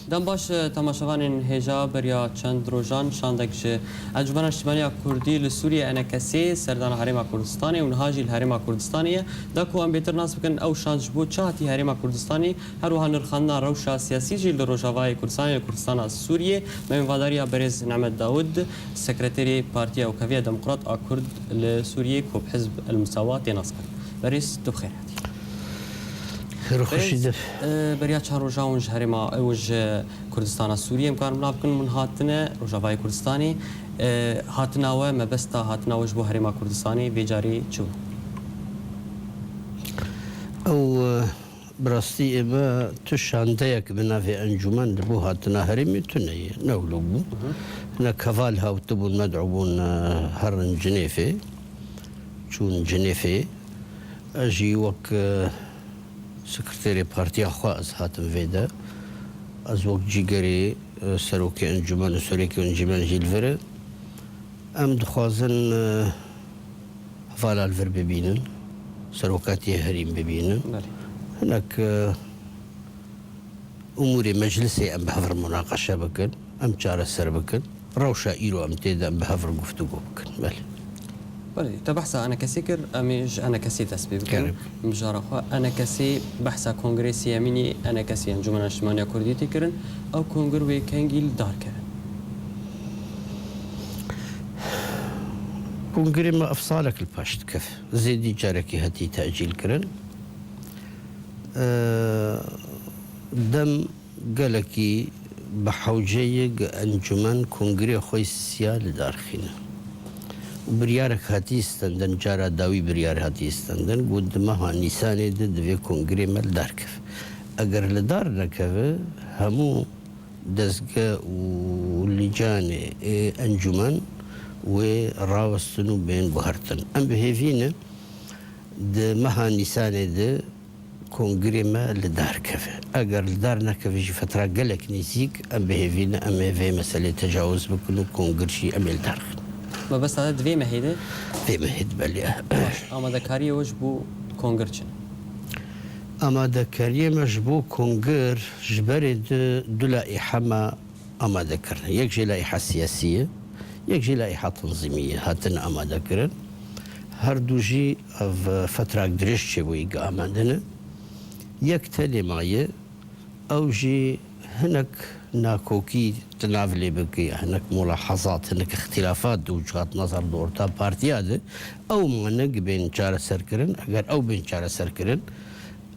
دم باش تماشاوان هجا بریا چند روزان شاندک ج انجمن اجتماعی کردی لسوریه انا کسی سردان حریم کردستانی و نهاجی الحریم کردستانی دکو ام بهتر ناس بکن او شانج بود چاتی حریم کردستانی هر وها نرخانا روشا سیاسی جی لروجاوای کردستان سوریه من واداریا برز نعمت داود سكرتيري بارتيا وكافيه ديمقراط اكرد لسوريا كوب حزب المساواة ناسكر بريس بخير روخشيد بريا چارو جاون هرما اوج كردستان سوريا امكان بنابكن من هاتنا روجاوای كردستاني هاتنا و مبستا هاتنا وجبو هرما كردستاني بجاري چو او براستي اما تشانديك بنافي انجمان دبو هاتنا هرمي تني نولوبو نكفال هاوتبو مدعوبون هرن جنيفي چون جنيفي اجي وك سكرتيري بارتيا خواز هاتم فيدا از وك جيگري سروكي انجمان سروكي انجمان جيلفر ام دخوازن فالا الفر ببينن سروكاتي هريم ببينن هناك امور مجلسي ام بهفر مناقشه بكن ام چاره سر بكن روشا ايرو ام تيدا ام بهفر گفتگو بكن بله تبحثا انا كسيكر اميج انا كسي تسبيب كان مجارخوا انا كسي بحثا كونغرس يميني انا كسي انجمن اجتماعي كردي تكرن او كونغر وي كانجيل دار كرن كونغري ما افصالك الباشت كف زيدي جاركي هتي تاجيل كرن دم قالكي بحوجيق انجمن كونغري خوي سيال دارخينه بريارك هاتي استندن جارا داوي بريار هاتي استندن قد ما نيساني دفي كونغري مال داركف اگر لدار نكف همو دزقا ولجان انجمن وراوستنو بين بهرتن ام بهيفينا د مها نيساني د كونغري ما لدار كف اگر لدار نكف جي فترة قلك نيسيك ام بهيفينا ام في مسألة تجاوز بكل كونغرشي ام الدار ما بس هذا دوی مهیده؟ دوی مهید بله آماده کاری وش بو کنگر چن؟ آماده کاری مش بو کنگر جبرد دو لائحه ما آماده کرن یک جی لائحه سیاسیه یک جی لائحه تنظیمیه هاتن آماده کرن هر دو جی او فتره درش چه بوی گا آمدنه یک تلمایه او جی هناك ناكوكي تنافلي بكي هناك ملاحظات هناك اختلافات وجهات نظر دورتا بارتياد او منق بين شارع سركرن اگر او بين شارع سركرن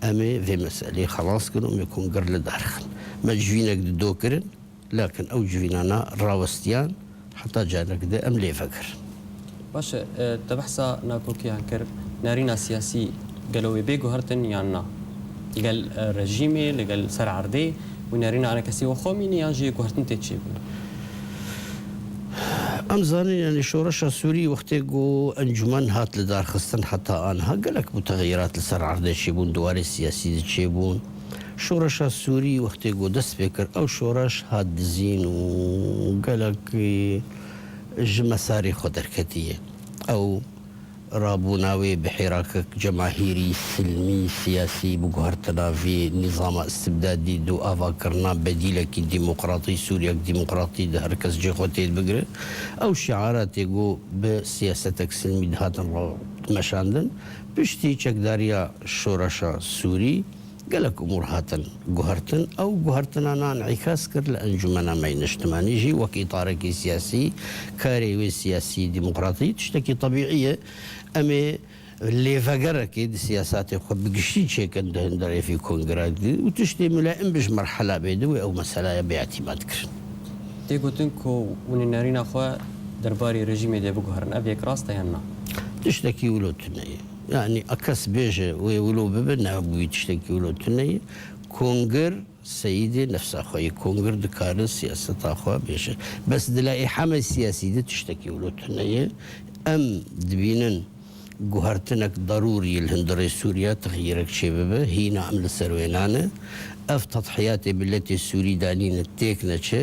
امي في مسألة خلاص كنو يكون قرل دارخن مجفينك دو كرن لكن او جفينانا راوستيان حتى جانك ده ام لي فكر باش تبحثا ناكوكي هنكر نارينا سياسي قالوا بيجو هرتن يعني قال رجيمي لقال سر عردي ونارينا أنا كسي وخوميني يجي كهرتن تتشيب أمزاني يعني شورش السوري وقتيقو أنجمان هات لدار خستن حتى أنها قالك متغيرات لسر عرض يشيبون دواري السياسي تشيبون شورش السوري وقتيقو دس بكر أو شورش هات دزين وقالك مساري خدركتية أو رابوناوي بحراك جماهيري سلمي سياسي بقهرتنا في نظام استبدادي دو آفا كرنا بديلك ديمقراطي سوريا ديمقراطي ده هركز جيخوتي بقرة أو شعارات يقو بسياستك سلمي دهاتن مشاندن بشتي چكداريا شورشا سوري قالك أمور هاتن قهرتن أو قهرتنا انعكاس كر لأنجمنا ما ينجتماني جي وك إطارك سياسي كاريوي سياسي ديمقراطي تشتكي طبيعية أمي اللي فقرك دي سياسات خب بقشتي شيكن دهندري في كونغرات وتشتي ملائم بش مرحلة بيدوي أو مسألة باعتماد كرن تيقو تنكو وننارين أخوة درباري رجيمي دي بقهرن أبيك راستا ينا تشتكي ولو تنية يعني أكس بيجة ويولو ببنا أبوي تشتكي ولو تنية كونغر سيدي نفس أخوي كونغر دكار سياسة أخوة بيجة بس دلائي حمى سياسي دي تشتكي ولو تنية أم دبينن قهرتنك ضروري الهندري سوريا تغييرك شبابه هنا عمل سروينانا اف تضحياتي بالتي السوري دانين التيكنتش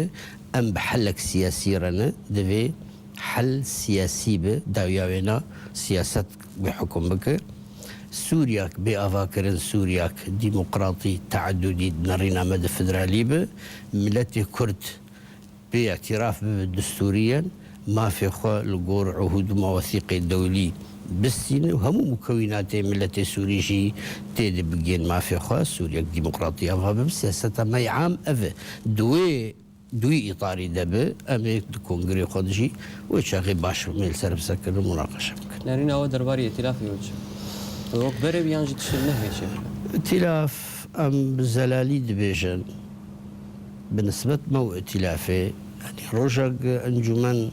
ام بحلك سياسي رنا دفي حل سياسي به داوياوينا سياسات بحكم بك سورياك بأفاكرن سورياك ديمقراطي تعددي نرينا مدى فدرالي به ملتي كرد باعتراف دستوريا ما في خو لقور عهود ومواثيق دولي بالسين وهم مكونات ملتي سوريجي تيد بجين ما في خو سوريا ديمقراطية أفا بسياسة ما يعام أفا دوي إطاري دبه أمريك كونغري خودجي ويشاغي باش ميل سرب سكر المناقشة بكن نارينا هو درباري ائتلاف يوجه وك بري بيانجي تشيل نهي شيء ائتلاف أم زلالي دبيجن بالنسبة مو ائتلافي يعني روجاق أنجمان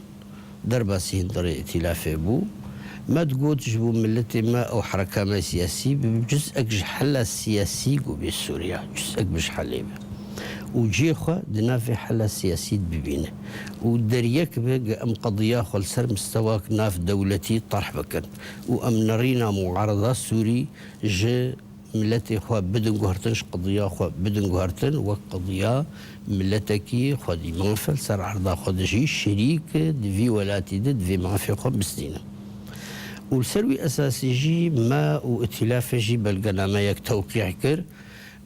درباسي هندري ائتلافي بو ما تقول تجبو ملتي ما أو حركة ما سياسي بجزء حل سياسي بسوريا جزء بش حليبه وجيخة دنافي حل سياسي ببينه ودريك بقى أم قضية خلصر مستواك ناف دولتي طرح بكن وأم نرينا معارضة سوري جي ملتي خوا بدن قهرتنش قضية خوا بدن قهرتن وقضية ملتكي خوا دي منفل سر عرضا خوا دجي شريك دفي ولاتي دفي منفي خوا بسدينه والسروي أساسي جي ما وائتلاف جي بلقنا ما يك توقيع كر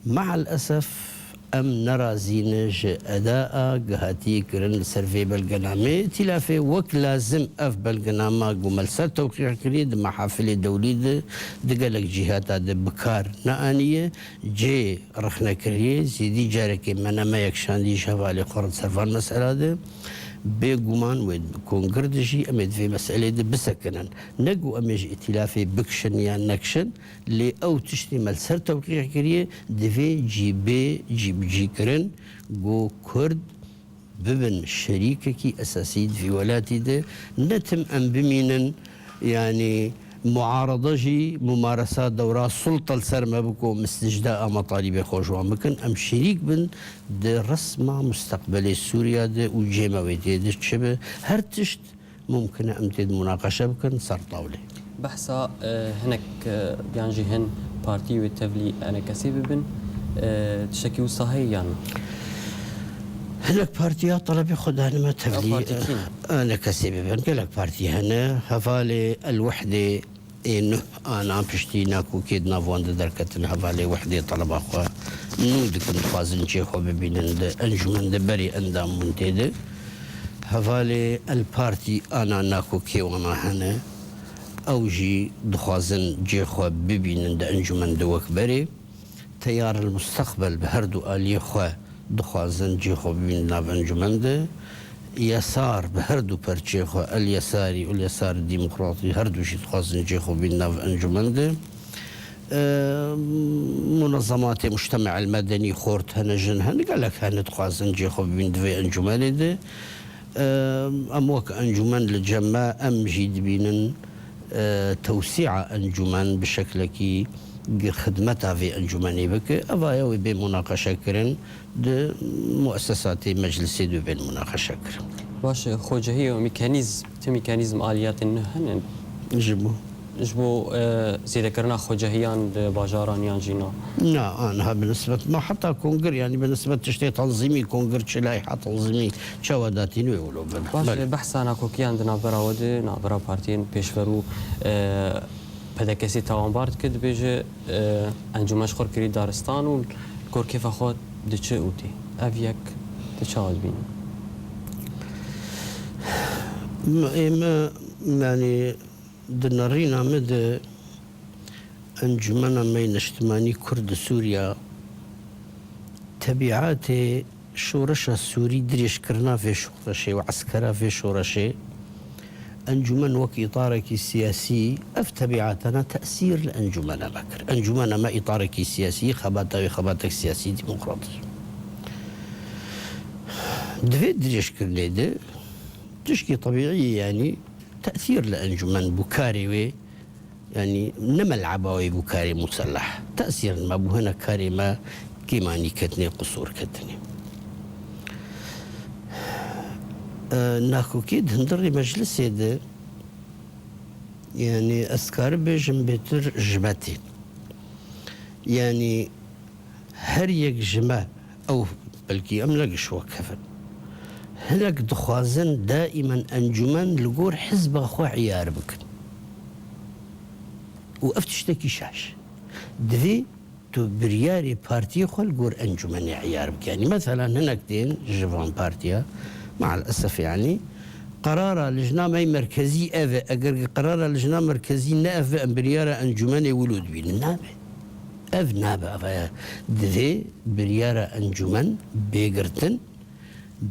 مع الأسف أم نرى زينج أداء قهاتي كرن سرفي بلقنامي ائتلافي وك لازم أف بلقناما قملسات توقيع كريد محافل دولي دقلق جهات بكار نانية جي رخنا كريه زيدي جاركي منا ما يكشان دي شفالي خورد سرفان مسألة ده بيقومان وكونغردجي أمد في مسألة دي بسكنن نقو أمج ائتلافي بكشن يا نكشن لي أو تشتي ملسر توقيع كريه دفي جي كرن جو كرد ببن شريككي أساسي في ولاتي ده نتم أم بمينن يعني معارضة جي ممارسات دورات سلطة السرمة بكو مستجداء مطالب خوشوان بكن أم شريك بن ده رسمة مستقبل سوريا ده وجيمة ويتي ده شبه هر تشت ممكن أم تد مناقشة بكن صار طاولة بحثا هناك بيانجي هن بارتي والتفلي أنا كسيب بن تشكيو صحيح يعني هناك بارتيات طلبي خدها ما تفلي أنا كسيب بن قالك بارتي هنا هفالي الوحدة إنه أنا بشتي ناكو كيد نافوان دركتن هفالي وحدة طلب أخوة نودك نفازن شيخو ببينن أنجمن دبري أندام منتدى هفالي البارتي أنا ناكو كي وما هنا أوجي دخازن جيخو ببينن أنجمن دوك بري تيار المستقبل بهردو آلي خو دخازن جيخو ببينن أنجمن ده يسار بهردو برشيخو اليساري واليسار الديمقراطي هردو شي تخازن جيخو بالناف انجمن ده منظمات المجتمع المدني خورت هنجن قال لك هنتخازن جيخو بين دفي انجمن ده اموك انجمن للجماع ام جيد بينن توسيع انجمن بشكل كي خدمتها في انجمني بك افايوي بمناقشه كرن د مؤسسات مجلس دو بالمناقشه كرن باش خوجهي وميكانيزم آليات هن جبو زيادة كرنا خوجهيان باجاران يانجينا لا أنا بالنسبة ما حتى كونغر يعني بالنسبة تشتي تنظيمي كونغر شلايحة تنظيمي شواداتين ويقولوا باش بحث أنا كوكيان دنا براودي نابرا بارتين بيشفرو بدا كسي تاوان بارد كد بيجي انجمش خور كري دارستان و كور كيف خود دچه اوتي افيك تشاود بين ما يعني دنارينا مد انجمنا مين اجتماعي كرد سوريا تبعات شورش السوري دريش كرنا في شورشي وعسكرا في شورشي أنجمن وك إطارك السياسي أفتبعاتنا تأثير لأنجمن بكر أنجمن ما إطارك السياسي خباتك السياسي ديمقراطي دفيد دريش كرنيده تشكي طبيعي يعني تأثير لأنجمن بوكاري يعني نما العباوي بوكاري مسلح تأثير ما بو هنا كاري ما كيماني كتني قصور كتني ناكو كيد هندري مجلس يده يعني أسكار بيجم بيتر جماتي يعني هر يك جماع أو بلكي أملك شو كفن هناك دخوازن دائما أنجمن لقور حزب أخو عيار بكن وأفتشتكي شاش دفي تو برياري بارتي خل جور أنجمن عيار يعني مثلا هناك دين جوان بارتيا مع الأسف يعني قرار لجنة ماي مركزي أفا أجر قرار لجنة مركزي نأفا بريارة أنجمن ولود بين نابه أف نابه أفا دفي بريارة أنجمن بيجرتن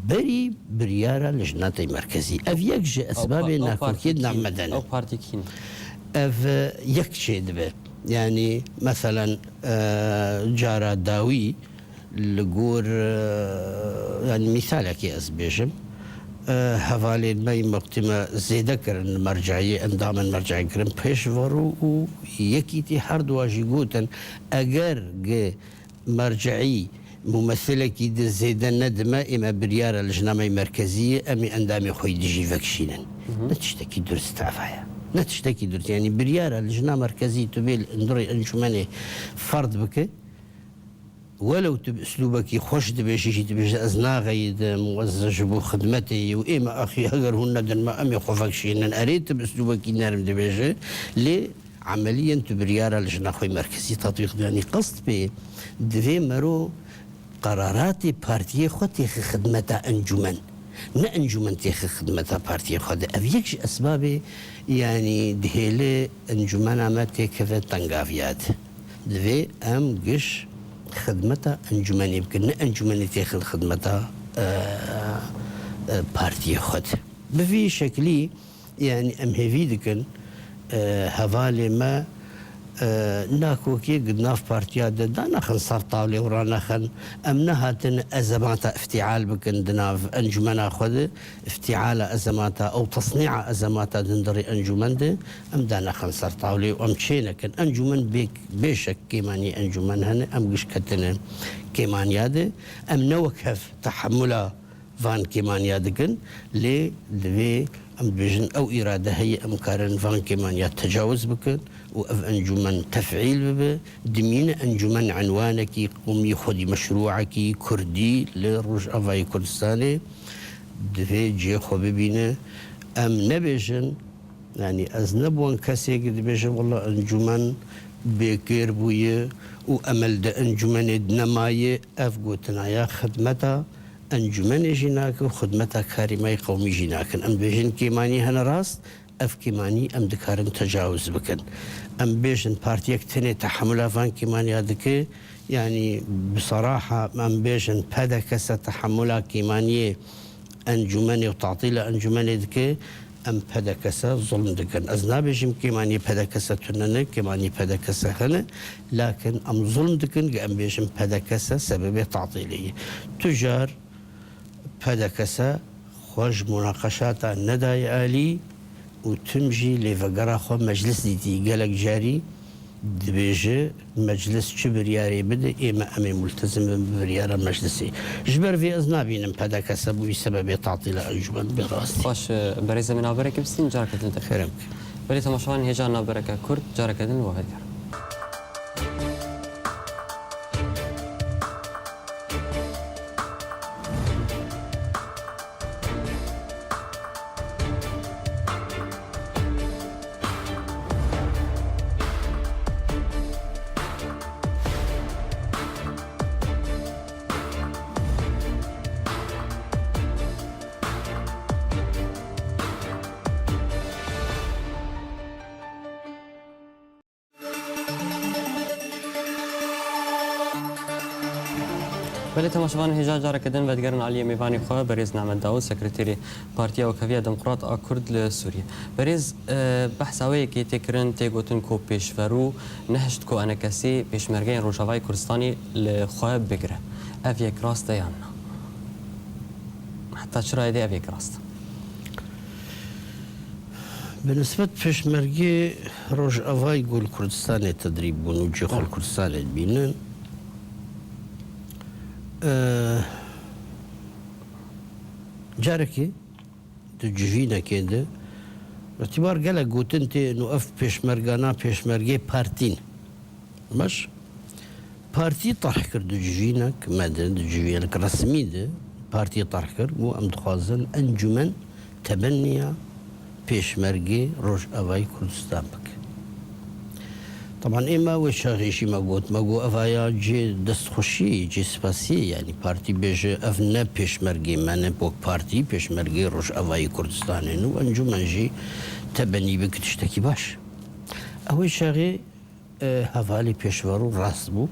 بري بريارة لجنة مركزي أف يكجي أسباب ناكوكيد نعم مدني أو بارتي كين أف يكشي دبي يعني مثلا جارة داوي لقور يعني مثالك يا أسبيجم هفالي ماي مقتما زيدكر المرجعية اندام المرجعي كرم بيشورو ويكيتي حرد واجي قوتن اگر مرجعي ممثلة كي زيدان ندمة اما بريارة لجنامة مركزية امي اندامي خوي ديجي فاكشينن نتشتكي درس تعفايا نتشتكي درس يعني بريارة لجنامة مركزية تبيل اندري انجماني فرض بك ولو اسلوبك خوش دبيشي تبيش ازناغي موزج بو خدمتي واما اخي هجر هن دن ما امي خوفك شي ان اريد باسلوبك نارم دبيش لي عمليا تبريارا لجنا خوي مركزي تطبيق يعني قصد به دفي مرو قرارات بارتي خوتي خدمتها انجمن نا انجمن تيخ خدمتها بارتي خود افيكش اسبابي يعني دهيلي انجمن ما تيكفت تنقافيات دفي ام قش خدمتها انجمني يمكن انجمني تاخذ خدمتها بارتي خد بفي شكلي يعني ام هيفيدكن هفالي ما ناكوكي قد ناف بارتيات دانا خن صار طاولي ورانا خن امنهاتن ازمات افتعال بكن دناف انجمنا خذ افتعال ازمات او تصنيع ازمات دندري انجمن ام دانا خن صار طاولي وام تشينا كن انجمن بيك بيشك كيماني انجمن هن ام قش كتن كيمانياد ام نوكف تحملا فان كيمانيادكن لي دوي ام بيجن او اراده هي امكارن فان كيمانياد تجاوز بكن وأف أنجمن تفعيل بب دمين أنجمن عنوانك قومي خدي مشروعك كردي لروج أفاي كردستاني دفي جي خو ببينه أم نبيجن يعني أزنبوان كاسي قد بيجن والله أنجمن بكير بويه وأمل دا أنجمن دنماي أف قوتنايا خدمتا أنجمن جيناك وخدمتا كارماي قومي جيناك أم بيجن كيماني هنا راست اف كيماني ام دكارن تجاوز بكن ام بيجن بارتيك تني تحمل فان كيماني هذيك يعني بصراحه ام بيجن بدا كسا تحمل كيماني انجمني وتعطيل انجمني ذيك ام بدا كسا ظلم دكن ازنا بيجم كيماني بدا كسا تنن كيماني بدا كسا هنا لكن ام ظلم دكن ام بيجم بدا كسا سبب تعطيلي تجار بدا كسا خوش مناقشات نداي آلي وتمجي لفقرا خو مجلس ديتي قالك جاري دبيجي مجلس شبرياري بدا إما أمي ملتزم ببريارة مجلسي جبر في أزنابين بدا كسبوي سبب تعطيل أنجمن براستي باش بريزة من أبرك بسين جارك دين خيرك بلي تماشوان هجان أبرك كرد جارك دين وهدير بله تماشوان هجان جارك دين بدگرن علي ميفاني خو بريز نعمت داود سكرتيري بارتيا وكفيه ديمقراط كرد لسوريا بريز بحثاوي كي تكرن تيغوتن كو بيشفرو نهشت كو انا كسي بيشمرغين روجاواي كردستاني لخو بگره افيك راست يانا حتى شراي دي افيك راست بالنسبة بيشمرغي روجاواي يقول كردستاني تدريب ونوجي خو كردستاني بينن جاركي تجينا كده باعتبار قال قلت انت انه اف بيشمرغانا بيشمرغي بارتين مش بارتي طرح كر دجينا كماده دجينا رسمي ده بارتي طرح كر مو ام دخوازن انجمن تبنيا بيشمرغي روج افاي كردستان بك طبعا إما وشاغيشي ما قو أفايا جي دستخوشي جي سباسي يعني بارتي بيجي أفنا بيشمرقي مانا بوك بارتي بيشمرقي روش أفاي كردستان وأنجومان جي تبني بك تشتكي باش أول شاغي هفالي بيشورو راسبو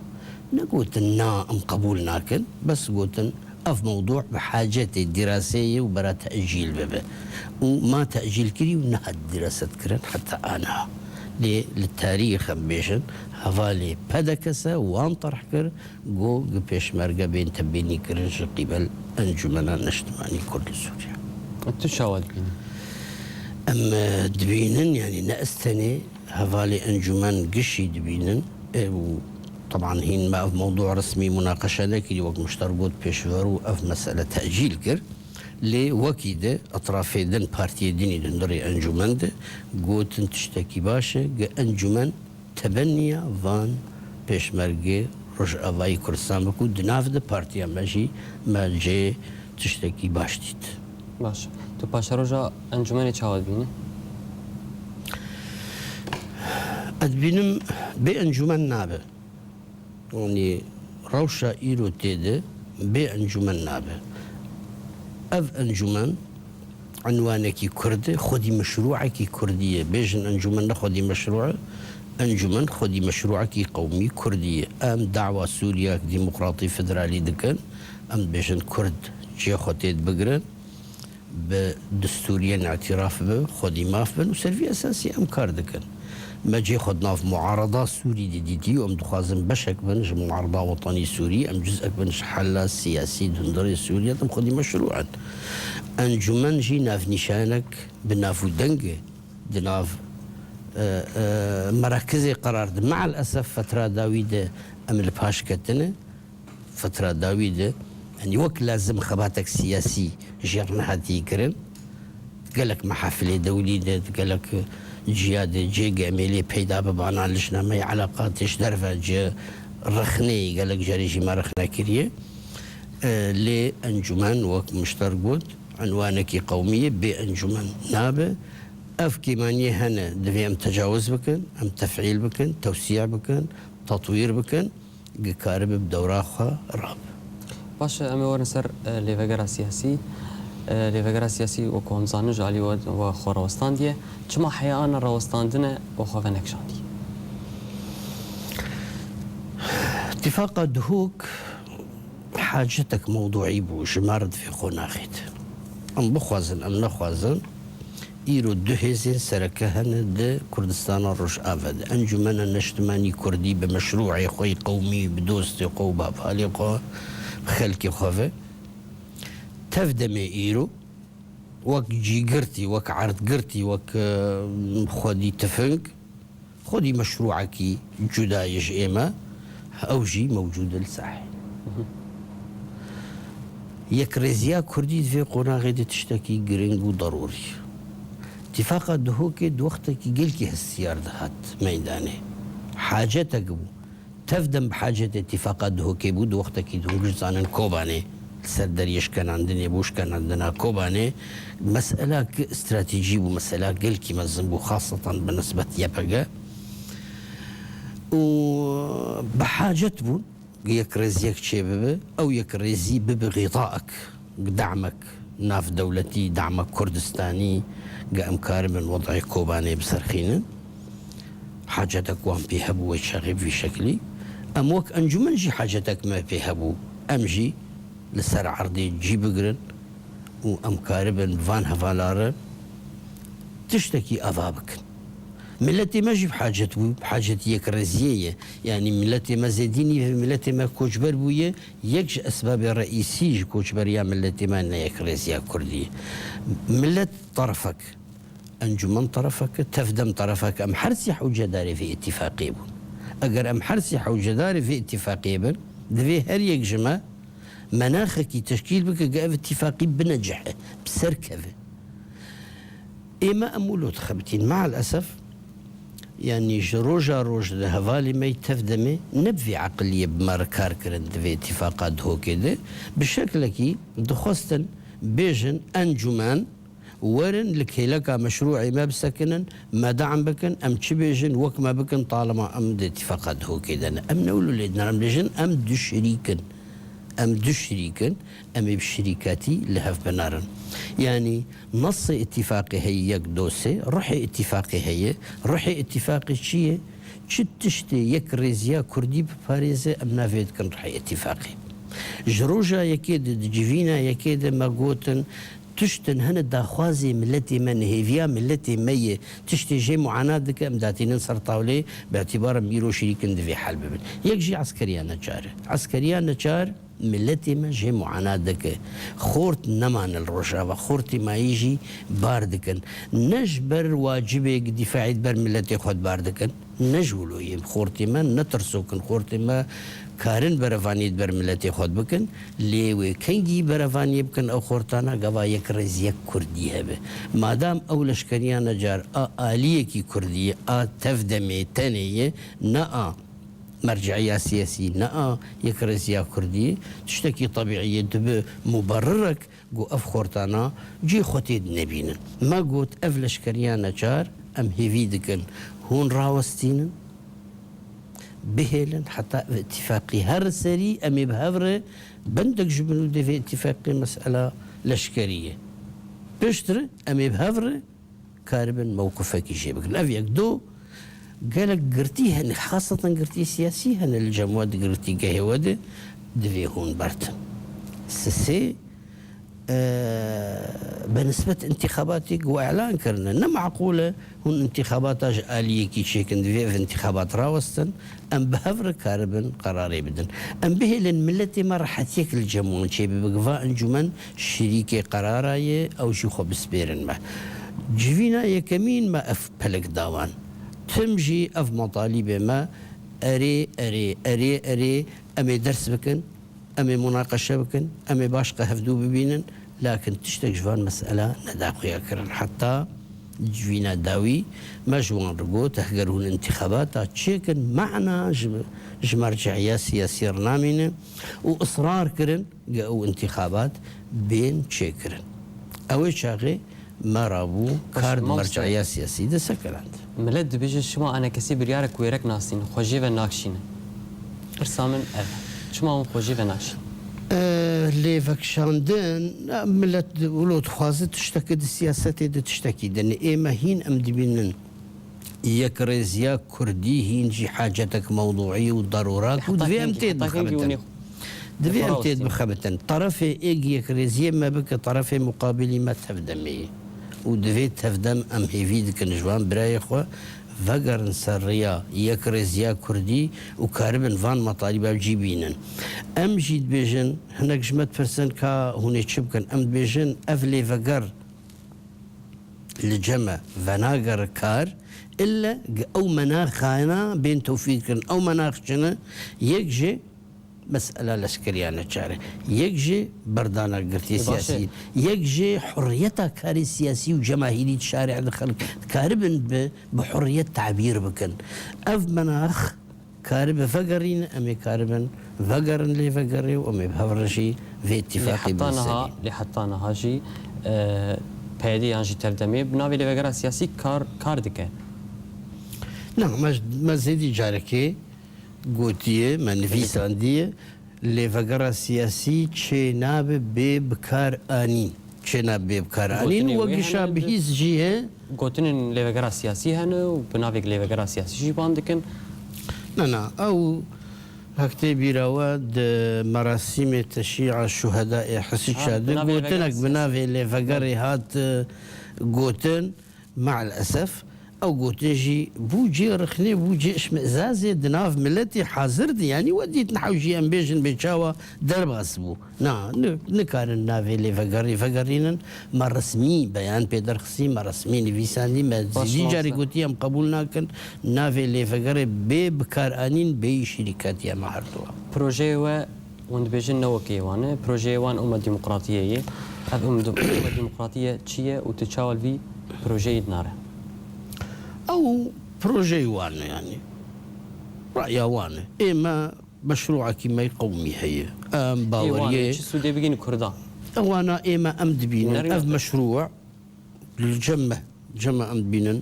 نقولت نا أم قبول ناكل بس قلت أف موضوع بحاجات الدراسية وبرا تأجيل بابا وما تأجيل كري ونهد دراسة كرن حتى أنا للتاريخ بيشن هفالي بدكسة وان طرح كر جو بيش مرقى بين تبيني كرنج قبل أنجمنا نجتماني كرد سوريا انتو شاود بيني أما دبينن يعني نأستني هفالي أنجمان قشي دبينن طبعا هين ما في موضوع رسمي مناقشة لكن وقت مشترقوت بيشفرو أف مسألة تأجيل كر لوكيدة أطراف دن بارتي ديني دندري أنجمان ده قوت تشتكي باشا أنجمان تبنيا فان بيشمرقي رج أفاي كردستان بكو دناف ده بارتي ماشي ما جي تشتكي باشتيت باش تو باشا رجا انجماني شاود بيني أدبينم بأنجمان نابه يعني روشا إيرو تيده بأنجمان نابه أف أنجمان عنوانك كردي خدي مشروعك كردية بيجن أنجمان خدي مشروع أنجمان خدي مشروعك قومي كردية أم دعوة سوريا ديمقراطي فدرالي دكان أم بيجن كرد جي خطيت بقرن بدستوريا اعتراف به خدي ماف بن وسلفي أساسي أم كار دكان ما جي خدنا في معارضة سوري دي وأم دخازن بشك بنج معارضة وطني سوري أم جزء بنج حلا سياسي دندري سوريا تم خدي مشروعا أنجمان جي ناف نشانك بنافو دنجة دناف مراكزي قرار ده. مع الأسف فترة داويدة أم الباش كتنة فترة داويدة يعني وقت لازم خباتك سياسي جيرنا هاتي كرن قالك محافل دولية قالك جيادة جي قاملي بيدا ببانا لشنا ما علاقاتش درفة جي رخني قالك جاريجي ما رخنا كريه لأنجمان وقت مشترقود عنوانك قومية بأنجمان نابه أف كيمانية هنا دفي أم تجاوز بكن أم تفعيل بكن توسيع بكن تطوير بكن قارب بدوراخها راب باشا أمي ورنسر لفقرة سياسي وكونزانو جالي وخو روستان دي چما حيانا روستان دنا وخو فنكشان دي اتفاق دهوك حاجتك موضوعي بو جمارد في خوناخيت أم بخوازن أم نخوازن إيرو دهيزين سركهن ده كردستان الرش آفد أنجمان النجتماني كردي بمشروع خوي قومي بدوست قوبا فالي قو خلقي خوفه تفدمي إيرو وك جي قرتي وك عرض قرتي وك خودي تفنك خودي مشروعك جدا يج إيما أو جي موجود الساحل يكرزيا كردي في قناغي تشتكي قرنق ضروري اتفاق دهوكي دوختك يقلكي هالسيار دهات ميداني حاجتك بو تفدم بحاجة اتفاق دهوكي بو دوختك يدونجش زانن كوباني سردر يشكن عندنا بوش كان عندنا كوباني مسألة استراتيجي ومسألة قلكي مزنبو خاصة بالنسبة يبقى وبحاجة بو يكرزيك شبابه أو يكرزي بغطائك دعمك ناف دولتي دعمك كردستاني قام كارم وضع كوباني بسرخين حاجتك وان بيهبو ويشاغب في شكلي أموك أنجمان جي حاجتك ما بيهبو أمجي لسر عرضي جي بقرن وأم كاربن فان هفالار تشتكي أضابك ملتي ما جي بحاجة يكرزية يعني ملتي ما زيديني ملتي ما كوجبر بوية يكش أسباب رئيسي كوجبر يا ملتي ما يكرزية كردية ملت طرفك أنجمان طرفك تفدم طرفك أم حرسي حوجة داري في اتفاقي بون أجر أم حرسي حوجة داري في اتفاقي بون دفي هر يكجما مناخك تشكيل بك قاف اتفاقي بنجح بسركبه إما أمولو تخبتين مع الأسف يعني روجا هفالي ما يتفدمي نبفي عقلية بماركار كرن دفي اتفاقات هو كده بشكل كي دخستن بيجن أنجمان ورن لك مشروعي ما بسكنن ما دعم بكن أم تشبيجن وك ما بكن طالما أم دي اتفاقات هو كده أم نقولوا ليدنا أم لجن أم دو شريكن أم دو شريكن أم بشركاتي لهف بنارن يعني نص اتفاقي هي يك دوسي روحي اتفاقي هي روحي اتفاقي شيء تشتي يك ريزيا كردي بباريزي أم نافيد كن روحي اتفاقي جروجا يكيد جيفينا يكيد ما قوتن تشتن هنا داخوازي ملتي من هيفيا ملتي مي تشتي جي معاناة دك امداتي ننصر طاولي باعتبار ميرو شريكن دفي حلب ببن يكجي عسكريان نجار عسكريان نجار ملتي ما جي معاناة دك خورت نمان الرجاوة خورتي ما يجي باردكن نجبر واجبك دفاعي بر ملتي خود باردكن نجولو يم خورتي ما نترسوكن خورتي ما كارن برفانيت بر ملتي خود بكن ليوي كنجي برفاني بكن او خورتانا قوا يك رزيك كردي هبه مادام اولش كريانا جار آلية كي كردية تفدمي تانية نا مرجعية سياسي نا يك رزيك كردية تشتكي طبيعية دب مبررك قو اف خورتانا جي خوتيد نبينا ما قوت افلش كريانا جار ام هيفيدكن هون راوستينن بهلن حتى اتفاقي هرسري أمي بهفرة بندق جبنو دي في اتفاقي مسألة لشكرية بشتر أمي بهفرة كاربن موقفك يجيبك الأفيك دو قالك قرتي هن خاصة قرتي سياسي هن الجمواد قرتي قهوة دي هون برتن سسي بنسبة انتخاباتك وإعلان كرنا إنما معقولة هون انتخابات آلية كي شيكن في انتخابات راوستن أم بهفر كاربن قراري بدن أم به لأن ملتي ما راح تيك الجمون شي بقفاء انجمن شريكي قراراي أو شي خبز بيرن ما جفينا يكمين ما أف بلك داوان تمجي أف مطالب ما أري أمي درس بكن أمي مناقشة بكن أمي باشقة هفدو ببينن لكن تشتك جوان مسألة نداقيا كرن حتى جوينا داوي ما جوان رقو تهجرون انتخابات تشيكن معنا جمرجعية سياسية رنامينة وإصرار كرن جاءوا انتخابات بين تشيكرن أوي شاغي ما رابو كارد مرجعية سياسية ده سكرانت ملد بيجي شما أنا كسي بريارك ويرك ناسين خوجي وناكشين إرسامن شما هم خوجي وناكشين ليفك شاندن ملت ولود خوازت تشتكي دي سياساتي دي تشتكي دن إيما هين أم دبينن يك رزيا كردي هين جي حاجتك موضوعية وضرورات ودفي أمتيد بخبتن دفي أمتيد بخبتن طرفي إيجي يك رزيا ما بك طرفي مقابلي ما تفدمي ودفي تفدم أم هيفيدك نجوان براي إخوة فقر سريا يكرز يا كردي وكاربن فان مطالب جيبينن ام جيد بيجن هناك جمت فرسن كا هوني تشبكن ام بيجن افلي فقر لجمع فناقر كار الا او مناخانا بين توفيقن او مناخ جنا يكجي مسألة لشكريانة جاري يكجي بردانا قرتي سياسي يكجي حريتها كاري سياسي وجماهيري الشارع الخلق كاربن بحرية تعبير بكن أف مناخ كارب فقرين أمي كاربن فقرن لي فقري وأمي بهفرشي في اتفاقي بالسليم لحطانا هاجي بهدي هاجي تردمي بناوي لي فقرة سياسي كار دكه نعم ما زيدي جاركي قوتيه منفيسانديه لفقرة سياسي تشيناب ببكار آنين تشيناب ببكار آنين وقشا بهيز جيه قوتين لفقرة سياسي هنا وبنافق لفقرة سياسي شي باندكن لا أو هكتي بيرواد مراسم تشييع الشهداء حسيت شاد قوتنك بنافق لفقرة هات قوتن مع الأسف او قوتنجي بوجي رخني بوجي اشمئزازي دناف ملتي حاضر دي يعني وديت نحوجي ام بيجن بيتشاوا درب غصبو نكارن نافي اللي فقرينن ما رسمي بيان بيدر خصي ما رسمي نفيساندي ما زيدي جاري قوتي ام قبول ناكن نافي اللي فقري بكار انين بي شركات يا مهردوا بروجي وند بيجن نوكي وانا بروجي وان امه ديمقراطيه امه ديمقراطيه تشيه وتتشاول في بروجي ناره أو بروجي وانا يعني رأيا وانا إما مشروع كما قومي هي أم باورية شو دي بيجين كردان وانا إما أم دبين أف مشروع جمع أم بينن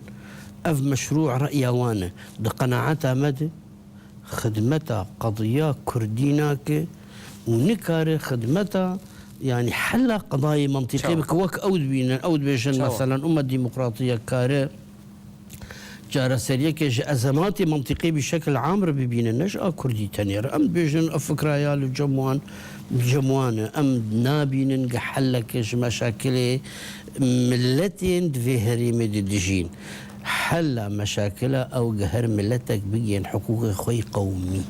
أف مشروع رأيوانه ده قناعتها مدى خدمتها قضية كرديناك ونكار خدمتها يعني حل قضايا منطقية بكوك أود بينن أود بيجن مثلا أمة ديمقراطية كاره جارة سريك أزمات منطقية بشكل عام ببين نشأة كردي تنير أم بيجن أفكر يا الجموان أم نابين حلك مشاكل ملتين في هريم الدجين حل مشاكلها أو جهر ملتك بيجين حقوق خوي قومي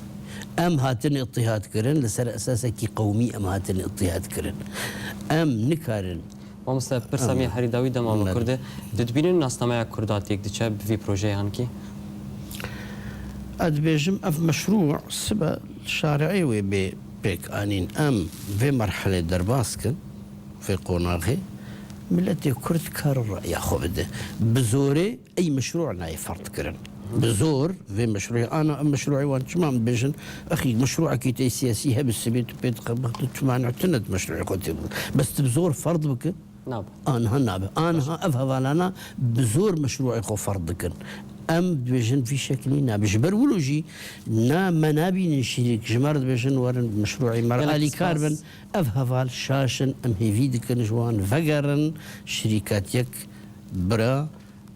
أم هاتن اضطهاد كرن لسر أساسك قومي أم هاتن اضطهاد كرن أم نكارن مامۆستا پرسەمی هەری داوی دەماوە کوردە دەتبینن ناسنامەیە کورداتێک دچە بڤی پرۆژەیە هەنکی أدبيجم أف مشروع سبا شارعي وبي بيك آنين أم في مرحلة درباسكن في قوناغي ملتي كرد كار الرأي خبده بزوري أي مشروع ناي فرض كرن بزور في مشروع أنا مشروعي وان تمام بيجن أخي مشروع كي سياسيها بالسبيت بيت قبضت تمام اعتنت مشروعي كنت بس بزور فرض بك ناب أنا أفهم أنا بزور مشروعي خو فرض كن أم بيجن في شكلنا بجبر ولوجي نا منابي نشريك جمرد بيجن ورن مشروعي مرالي كاربن أفهم شاشن أم هيفيد كن جوان فقرن شركات يك برا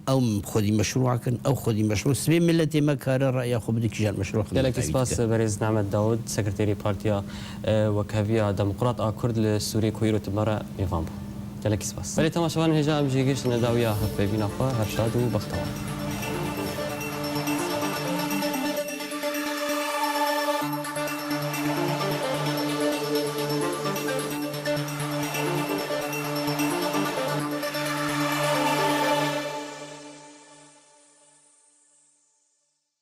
أو خذي مشروعك أو خذي مشروع سبي ملتي ما كان رأي أخو بدك جان مشروع لك سباس بريز نعمت داود سكرتيري بارتيا وكافيا ديمقراط كرد لسوريا كويرو تمارا نظام لك سباس بلي تماشوان هجا أم جيجيش نداويا هف بينا هرشاد وبختوان